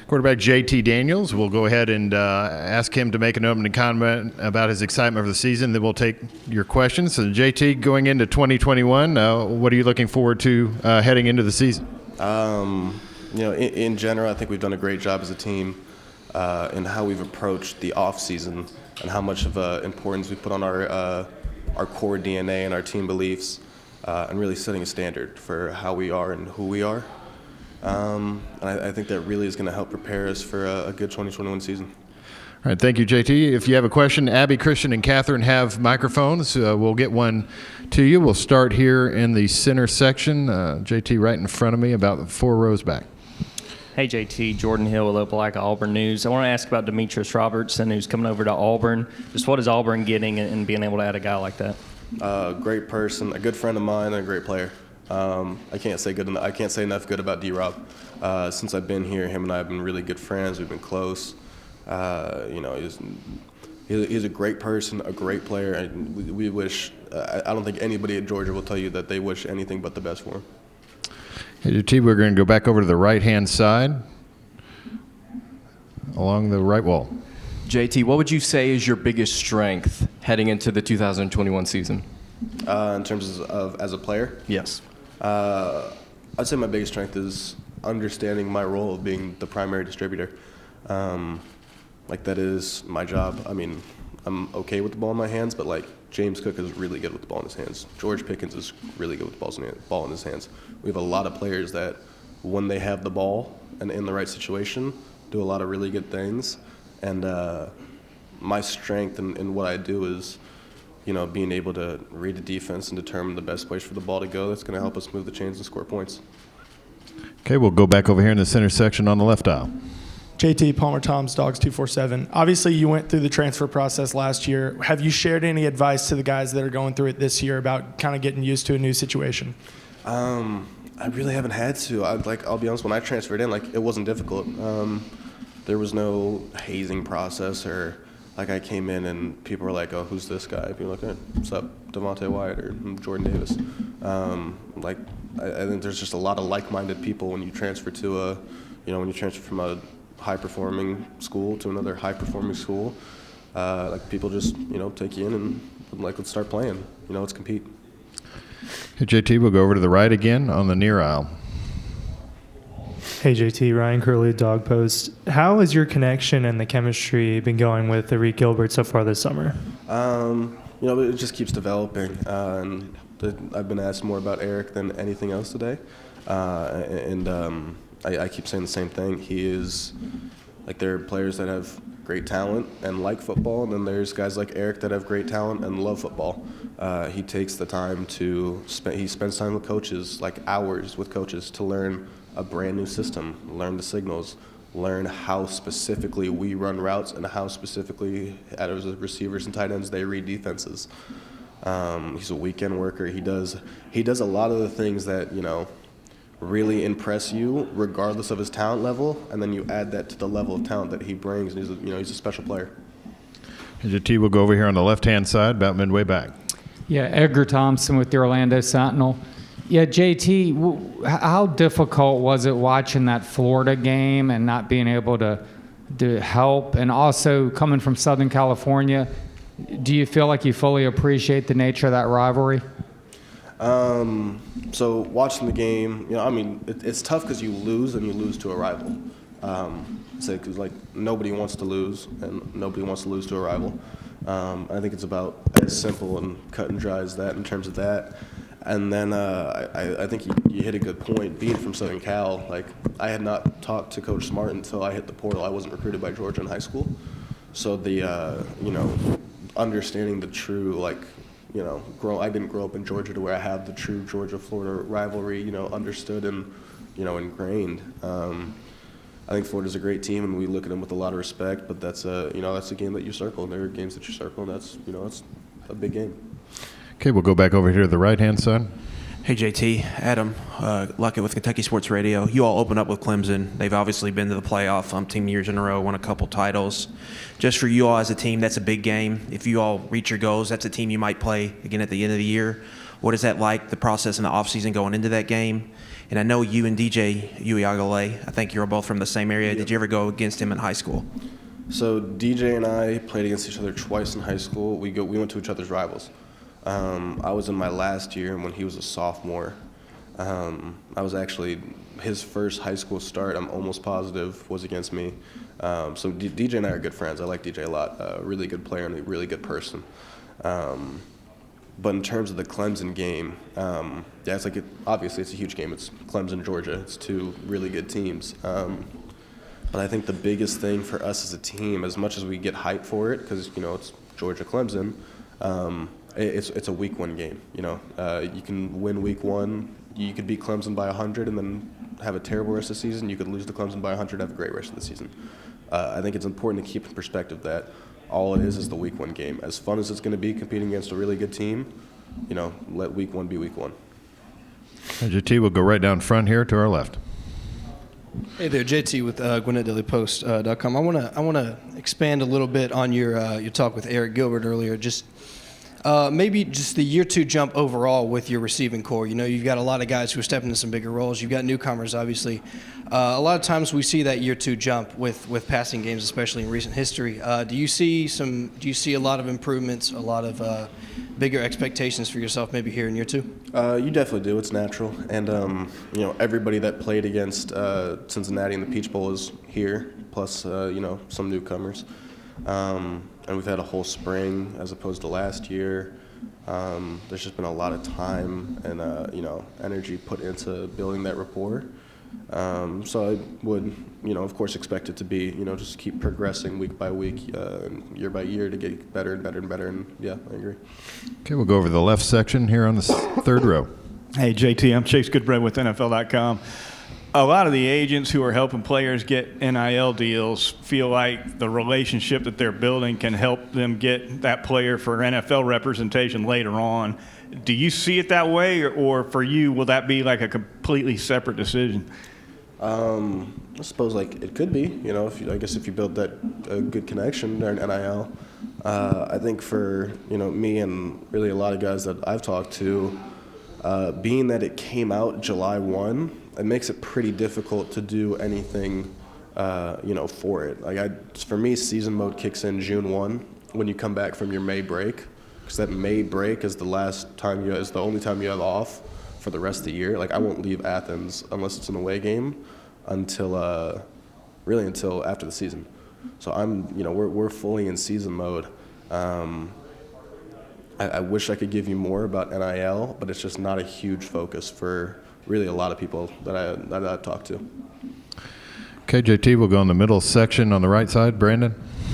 Quarterback JT Daniels. We'll go ahead and ask him to make an opening comment about his excitement for the season. Then we'll take your questions. So, JT, going into 2021, what are you looking forward to heading into the season? In general, I think we've done a great job as a team in how we've approached the off season and how much of importance we put on our core DNA and our team beliefs, and really setting a standard for how we are and who we are. And I think that really is going to help prepare us for a good 2021 season. All right, thank you, JT. If you have a question, Abby, Christian, and Catherine have microphones. We'll get one to you. We'll start here in the center section. JT right in front of me, about 4 rows back. Hey, JT, Jordan Hill with Opelika Auburn News. I want to ask about Demetris Robertson, who's coming over to Auburn. Just what is Auburn getting and being able to add a guy like that? Great person, a good friend of mine, and a great player. I can't say enough good about D-Rob. Since I've been here, him and I have been really good friends. We've been close. He's a great person, a great player, and we wish. I don't think anybody at Georgia will tell you that they wish anything but the best for him. Hey, JT, we're going to go back over to the right-hand side, along the right wall. JT, what would you say is your biggest strength heading into the 2021 season? In terms of as a player? Yes. I'd say my biggest strength is understanding my role of being the primary distributor. That is my job. I mean, I'm okay with the ball in my hands, but James Cook is really good with the ball in his hands. George Pickens is really good with the ball in his hands. We have a lot of players that, when they have the ball and in the right situation, do a lot of really good things. And my strength in what I do is, being able to read the defense and determine the best place for the ball to go. That's going to help us move the chains and score points. Okay, we'll go back over here in the center section on the left aisle. JT, Palmer Toms, Dogs 247. Obviously, you went through the transfer process last year. Have you shared any advice to the guys that are going through it this year about kind of getting used to a new situation? I really haven't had to. I'll be honest, when I transferred in, it wasn't difficult. There was no hazing process or I came in and people were like, oh, who's this guy? People were like, hey, what's up, Devontae Wyatt or Jordan Davis? I think there's just a lot of like-minded people when you transfer to from a high-performing school to another high-performing school. People just, take you in and let's start playing. Let's compete. Hey, JT, we'll go over to the right again on the near aisle. Hey, JT, Ryan Curley, Dog Post. How has your connection and the chemistry been going with Eric Gilbert so far this summer? It just keeps developing. And I've been asked more about Eric than anything else today. I keep saying the same thing. He is, there are players that have great talent and like football, and then there's guys like Eric that have great talent and love football. He takes the time he spends time with coaches, hours with coaches, to learn a brand new system, learn the signals, learn how specifically we run routes and how specifically, as receivers and tight ends, they read defenses. He's a weekend worker. He does a lot of the things that, really impress you regardless of his talent level, and then you add that to the level of talent that he brings, and he's a special player. JT will go over here on the left-hand side, about midway back. Yeah, Edgar Thompson with the Orlando Sentinel. Yeah, JT, how difficult was it watching that Florida game and not being able to help? And also, coming from Southern California, do you feel like you fully appreciate the nature of that rivalry? So watching the game, it's tough because you lose and you lose to a rival. Because nobody wants to lose and nobody wants to lose to a rival. I think it's about as simple and cut and dry as that in terms of that. And then I think you hit a good point. Being from Southern Cal, I had not talked to Coach Smart until I hit the portal. I wasn't recruited by Georgia in high school, so the understanding the true I didn't grow up in Georgia to where I have the true Georgia-Florida rivalry, understood and, ingrained. I think Florida's a great team, and we look at them with a lot of respect. But that's a game that you circle, and there are games that you circle, and that's a big game. Okay, we'll go back over here to the right-hand side. Hey, JT, Adam Luckett with Kentucky Sports Radio. You all opened up with Clemson. They've obviously been to the playoff umpteen years in a row, won a couple titles. Just for you all as a team, that's a big game. If you all reach your goals, that's a team you might play again at the end of the year. What is that like, the process in the offseason going into that game? And I know you and DJ Uiagalelei, I think you're both from the same area. Did you ever go against him in high school? So DJ and I played against each other twice in high school. We went to each other's rivals. I was in my last year, and when he was a sophomore, I was actually his first high school start. I'm almost positive was against me. So DJ and I are good friends. I like DJ a lot. Really good player and a really good person. But in terms of the Clemson game, it's like obviously it's a huge game. It's Clemson, Georgia. It's two really good teams. But I think the biggest thing for us as a team, as much as we get hyped for it, because it's Georgia Clemson, it's a week one game. You can win week one. You could beat Clemson by 100 and then have a terrible rest of the season. You could lose to Clemson by 100, have a great rest of the season. I think it's important to keep in perspective that all it is the week one game. As fun as it's going to be competing against a really good team, let week one be week one. JT will go right down front here to our left. Hey there, JT with GwinnettDailyPost.com. I want to expand a little bit on your talk with Eric Gilbert earlier. Just maybe just the year two jump overall with your receiving core. You've got a lot of guys who are stepping into some bigger roles. You've got newcomers, obviously. A lot of times we see that year two jump with passing games, especially in recent history. Do you see a lot of improvements, a lot of bigger expectations for yourself maybe here in year two? You definitely do. It's natural. And, everybody that played against Cincinnati in the Peach Bowl is here, plus, some newcomers. And we've had a whole spring as opposed to last year. There's just been a lot of time and, energy put into building that rapport. So I would, of course, expect it to be, just keep progressing week by week, and year by year to get better and better and better. And, yeah, I agree. Okay, we'll go over the left section here on the third row. Hey, JT, I'm Chase Goodbread with NFL.com. A lot of the agents who are helping players get NIL deals feel like the relationship that they're building can help them get that player for NFL representation later on. Do you see it that way, or for you, will that be like a completely separate decision? I suppose it could be, if you build that a good connection during NIL. I think for, me and really a lot of guys that I've talked to, being that it came out July 1, it makes it pretty difficult to do anything, for it. For me, season mode kicks in June 1 when you come back from your May break, because that May break is the only time you have off for the rest of the year. I won't leave Athens unless it's an away game until after the season. So we're fully in season mode. I wish I could give you more about NIL, but it's just not a huge focus for really a lot of people that I've talked to. Okay, JT, we'll go in the middle section on the right side. Brandon?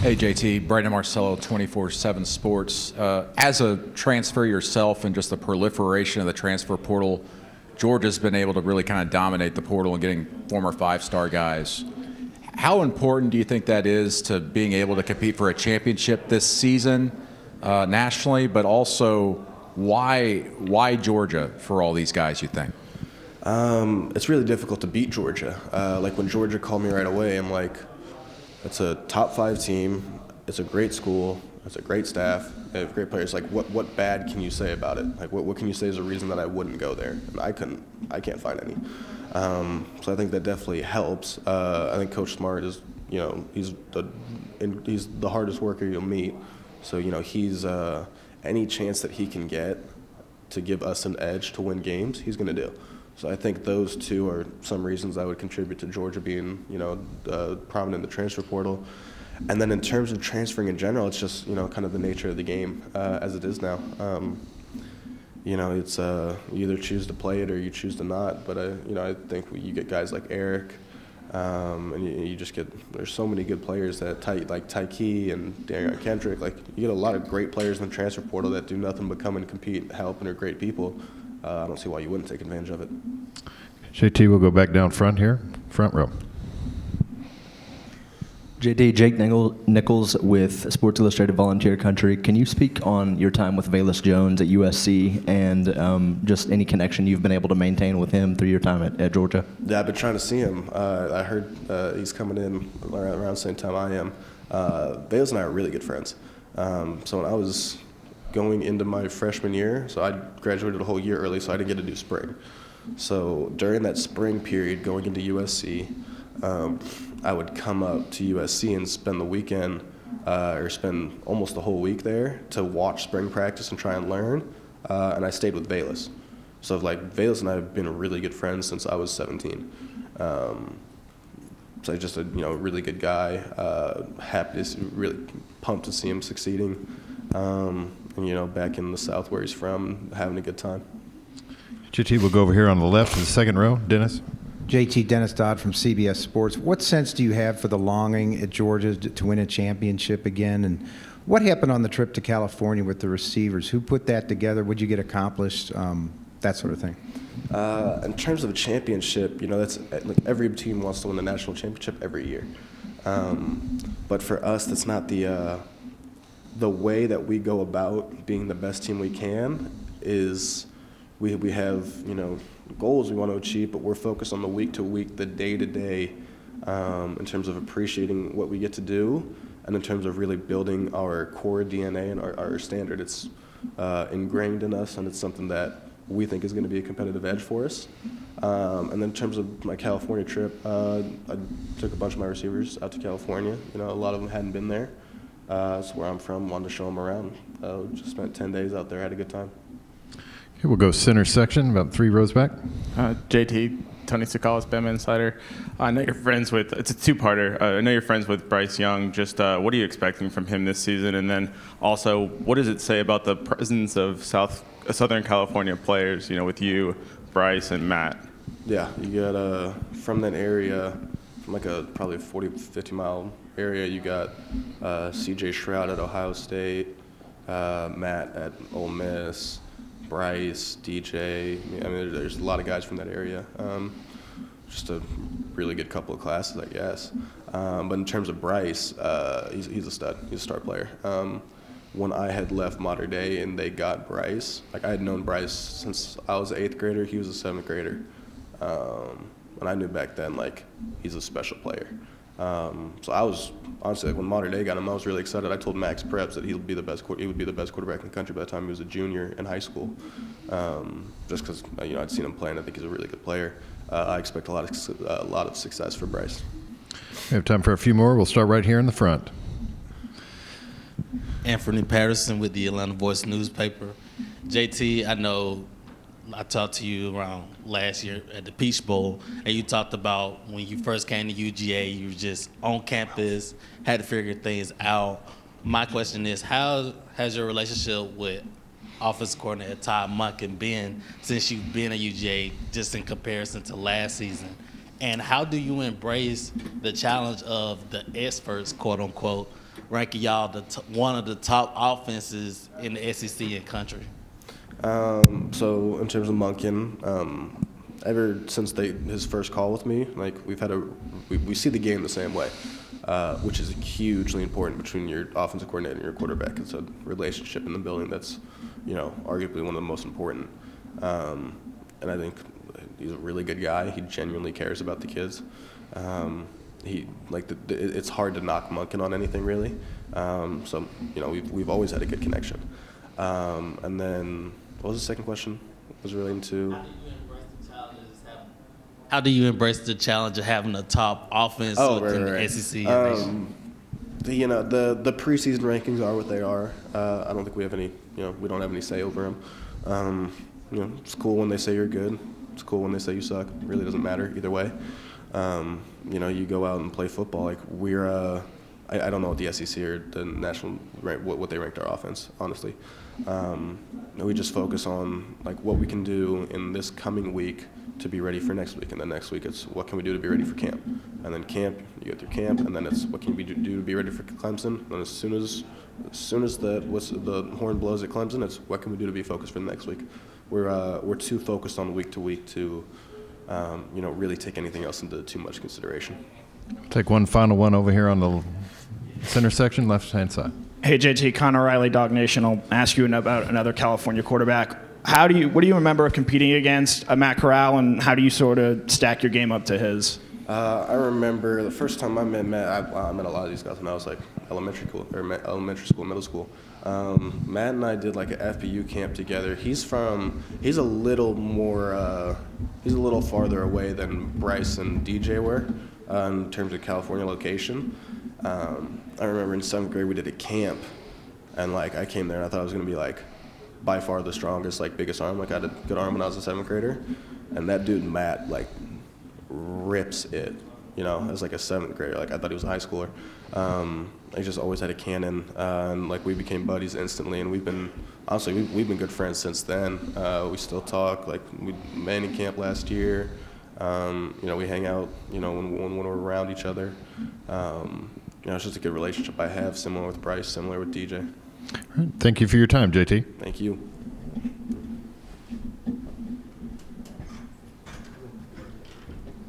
Hey, JT. Brandon Marcello, 24/7 Sports. As a transfer yourself and just the proliferation of the transfer portal, Georgia's been able to really kind of dominate the portal and getting former five-star guys. How important do you think that is to being able to compete for a championship this season nationally, but also why Georgia for all these guys, you think? It's really difficult to beat Georgia. When Georgia called me right away, I'm like, it's a top 5 team. It's a great school. It's a great staff. They have great players. What bad can you say about it? What can you say is a reason that I wouldn't go there? And I can't find any. So I think that definitely helps. I think Coach Smart is, he's the hardest worker you'll meet. So, he's any chance that he can get to give us an edge to win games, he's going to do. So I think those two are some reasons I would contribute to Georgia being, prominent in the transfer portal. And then in terms of transferring in general, it's just, kind of the nature of the game as it is now. It's you either choose to play it or you choose to not. But, I think you get guys like Eric, and you just there's so many good players that Tyke and Darian Kendrick. You get a lot of great players in the transfer portal that do nothing but come and compete, help, and are great people. I don't see why you wouldn't take advantage of it. JT will go back down front here, front row. JD, Jake Nichols with Sports Illustrated Volunteer Country. Can you speak on your time with Velus Jones at USC and just any connection you've been able to maintain with him through your time at Georgia? Yeah, I've been trying to see him. I heard he's coming in around the same time I am. Velus and I are really good friends. So when I was going into my freshman year, so I graduated a whole year early, so I didn't get to do spring. So during that spring period going into USC, I would come up to USC and spend the weekend or spend almost the whole week there to watch spring practice and try and learn. And I stayed with Velus. So like Velus and I have been really good friends since I was 17. So he's just a really good guy. Happy to really pumped to see him succeeding. And back in the South where he's from, having a good time. JT will go over here on the left to the second row. Dennis. JT, Dennis Dodd from CBS Sports. What sense do you have for the longing at Georgia to win a championship again? And what happened on the trip to California with the receivers? Who put that together? What did you get accomplished? That sort of thing. In terms of a championship, that's like every team wants to win the national championship every year. But for us, that's not the way that we go about being the best team we can. Is we have goals we want to achieve, but we're focused on the week to week, the day to day, in terms of appreciating what we get to do, and in terms of really building our core DNA and our standard. It's ingrained in us, and it's something that we think is going to be a competitive edge for us. And then in terms of my California trip, I took a bunch of my receivers out to California. A lot of them hadn't been there. That's where I'm from. Wanted to show them around. Just spent 10 days out there. Had a good time. Okay, we'll go center section, about 3 rows back. JT, Tony Sakalas, Bama Insider. I know you're friends with, it's a two-parter. I know you're friends with Bryce Young. Just what are you expecting from him this season? And then also, what does it say about the presence of Southern California players, with you, Bryce, and Matt? Yeah, you got from that area, from like probably a 40, 50-mile area, you got C.J. Stroud at Ohio State, Matt at Ole Miss, Bryce, DJ. I mean, there's a lot of guys from that area. Just a really good couple of classes, I guess. But in terms of Bryce, he's a stud. He's a star player. When I had left Mater Dei and they got Bryce, I had known Bryce since I was an 8th grader. He was a 7th grader. And I knew back then, he's a special player. So I was, honestly, when Mater Dei got him, I was really excited. I told Max Preps that he would be the best quarterback in the country by the time he was a junior in high school. Just because, I'd seen him play, and I think he's a really good player. I expect a lot of success for Bryce. We have time for a few more. We'll start right here in the front. Anthony Patterson with the Atlanta Voice newspaper. JT, I know I talked to you around last year at the Peach Bowl, and you talked about when you first came to UGA, you were just on campus, had to figure things out. My question is, how has your relationship with offensive coordinator Todd Monken been since you've been at UGA, just in comparison to last season? And how do you embrace the challenge of the experts, quote unquote, ranking y'all one of the top offenses in the SEC and country? So in terms of Monken, ever since his first call with me, we see the game the same way, which is hugely important between your offensive coordinator and your quarterback. It's a relationship in the building that's, arguably one of the most important. And I think he's a really good guy. He genuinely cares about the kids. It's hard to knock Monken on anything really. So we've always had a good connection. And then what was the second question? It was relating to. How do you embrace the challenge of having a top offense in the SEC? The preseason rankings are what they are. I don't think we have any. We don't have any say over them. It's cool when they say you're good. It's cool when they say you suck. It really doesn't matter either way. You go out and play football. We're. I don't know what the SEC or the national what they ranked our offense, honestly. We just focus on what we can do in this coming week to be ready for next week, and then next week it's what can we do to be ready for camp, and then camp, you go through camp, and then it's what can we do to be ready for Clemson, and as soon as the horn blows at Clemson, it's what can we do to be focused for the next week. We're too focused on week to week to really take anything else into too much consideration. Take one final one over here on the center section, left-hand side. Hey, JT, Connor Riley, Dog Nation. I'll ask you about another California quarterback. What do you remember of competing against Matt Corral, and how do you sort of stack your game up to his? I remember the first time I met Matt. I met a lot of these guys when I was like elementary school, middle school. Matt and I did like an FBU camp together. He's a little farther away than Bryce and DJ were in terms of California location. I remember in 7th grade we did a camp, and like I came there and I thought I was gonna be like by far the strongest, like biggest arm. Like I had a good arm when I was a 7th grader, and that dude Matt like rips it, as like a 7th grader. Like I thought he was a high schooler. I just always had a cannon, and like we became buddies instantly, and we've been good friends since then. We still talk. Like we met in camp last year. We hang out, when we're around each other. It's just a good relationship I have, similar with Bryce, similar with DJ. All right. Thank you for your time, JT. Thank you.